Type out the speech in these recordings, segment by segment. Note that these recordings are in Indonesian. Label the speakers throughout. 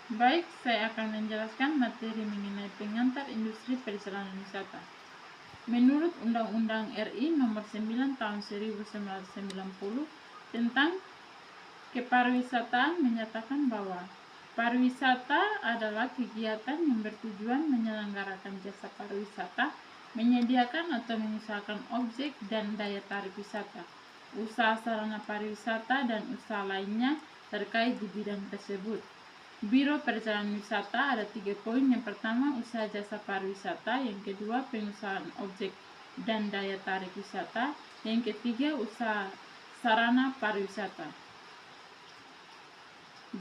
Speaker 1: Baik, saya akan menjelaskan materi mengenai pengantar industri perjalanan wisata. Menurut Undang-Undang RI Nomor 9 Tahun 1990 tentang Kepariwisataan menyatakan bahwa pariwisata adalah kegiatan yang bertujuan menyelenggarakan jasa pariwisata, menyediakan atau mengusahakan objek dan daya tarik wisata, usaha sarana pariwisata, dan usaha lainnya terkait di bidang tersebut. Biro Perjalanan Wisata ada 3 poin. Yang pertama, usaha jasa pariwisata. Yang kedua, pengusahaan objek dan daya tarik wisata. Yang ketiga, usaha sarana pariwisata.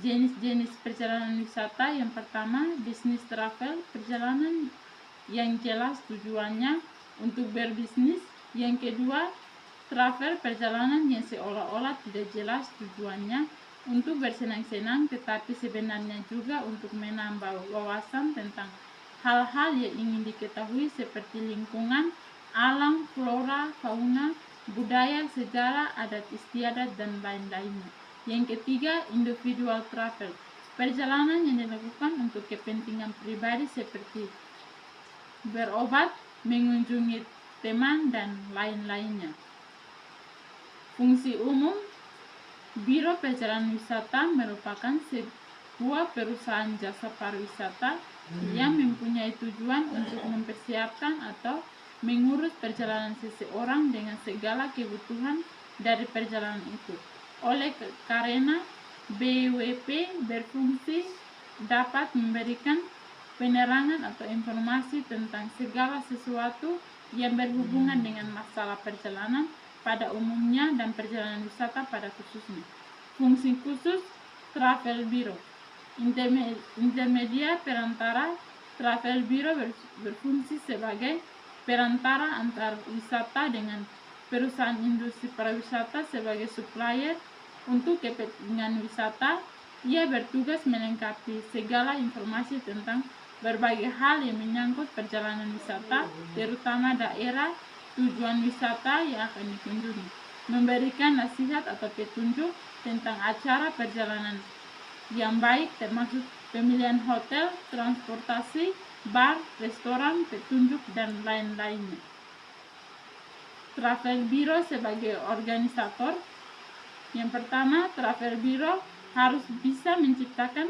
Speaker 1: Jenis-jenis perjalanan wisata. Yang pertama, bisnis travel, perjalanan yang jelas tujuannya untuk berbisnis. Yang kedua, travel, perjalanan yang seolah-olah tidak jelas tujuannya untuk bersenang-senang, tetapi sebenarnya juga untuk menambah wawasan tentang hal-hal yang ingin diketahui seperti lingkungan, alam, flora, fauna, budaya, sejarah, adat istiadat, dan lain-lainnya. Yang ketiga, individual travel, perjalanan yang dilakukan untuk kepentingan pribadi seperti berobat, mengunjungi teman, dan lain-lainnya. Fungsi umum, Biro Perjalanan Wisata merupakan sebuah perusahaan jasa pariwisata yang mempunyai tujuan untuk mempersiapkan atau mengurus perjalanan seseorang dengan segala kebutuhan dari perjalanan itu. Oleh karena BWP berfungsi dapat memberikan penerangan atau informasi tentang segala sesuatu yang berhubungan dengan masalah perjalanan pada umumnya dan perjalanan wisata pada khususnya. Fungsi khusus Travel Bureau, intermedia perantara. Travel Bureau berfungsi sebagai perantara antar wisata dengan perusahaan industri pariwisata sebagai supplier untuk kepentingan wisata. Ia bertugas melengkapi segala informasi tentang berbagai hal yang menyangkut perjalanan wisata, terutama daerah tujuan wisata yang akan dikunjungi, memberikan nasihat atau petunjuk tentang acara perjalanan yang baik, termasuk pemilihan hotel, transportasi, bar, restoran, petunjuk, dan lain-lainnya. Travel Bureau sebagai organisator. Yang pertama, Travel Bureau harus bisa menciptakan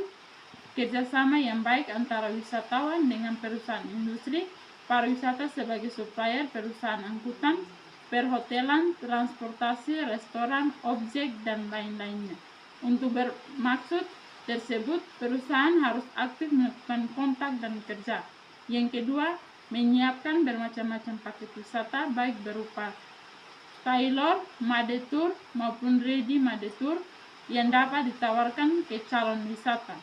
Speaker 1: kerjasama yang baik antara wisatawan dengan perusahaan industri pariwisata sebagai supplier, perusahaan angkutan, perhotelan, transportasi, restoran, objek, dan lain-lainnya. Untuk bermaksud tersebut, perusahaan harus aktif melakukan kontak dan kerja. Yang kedua, menyiapkan bermacam-macam paket wisata, baik berupa tailor, made tour, maupun ready made tour yang dapat ditawarkan ke calon wisata.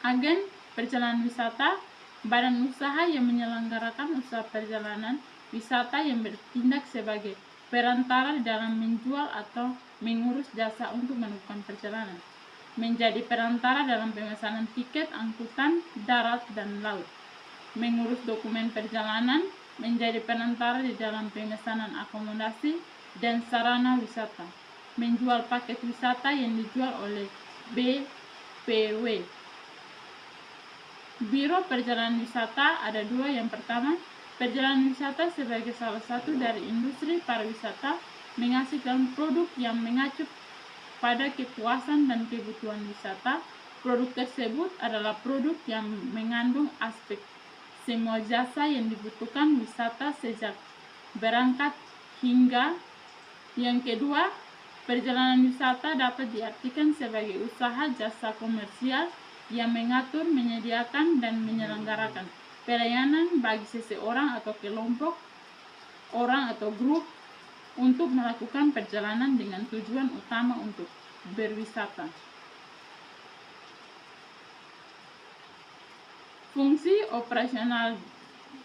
Speaker 1: Agen perjalanan wisata, badan usaha yang menyelenggarakan usaha perjalanan wisata yang bertindak sebagai perantara dalam menjual atau mengurus jasa untuk melakukan perjalanan. Menjadi perantara dalam pemesanan tiket angkutan darat dan laut. Mengurus dokumen perjalanan, menjadi perantara di dalam pemesanan akomodasi dan sarana wisata. Menjual paket wisata yang dijual oleh BPW. Biro Perjalanan Wisata ada 2. Yang pertama, perjalanan wisata sebagai salah satu dari industri pariwisata menghasilkan produk yang mengacu pada kepuasan dan kebutuhan wisata. Produk tersebut adalah produk yang mengandung aspek semua jasa yang dibutuhkan wisata sejak berangkat hingga. Yang kedua, perjalanan wisata dapat diartikan sebagai usaha jasa komersial yang mengatur, menyediakan, dan menyelenggarakan pelayanan bagi seseorang atau kelompok orang atau grup untuk melakukan perjalanan dengan tujuan utama untuk berwisata. Fungsi operasional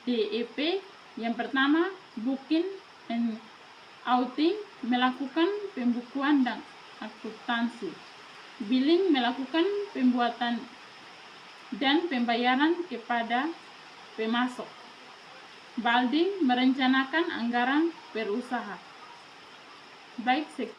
Speaker 1: DEP. Yang pertama, booking and outing, melakukan pembukuan dan akuntansi. Billing, melakukan pembuatan dan pembayaran kepada pemasok. Balding, merencanakan anggaran berusaha. Baik, sekian.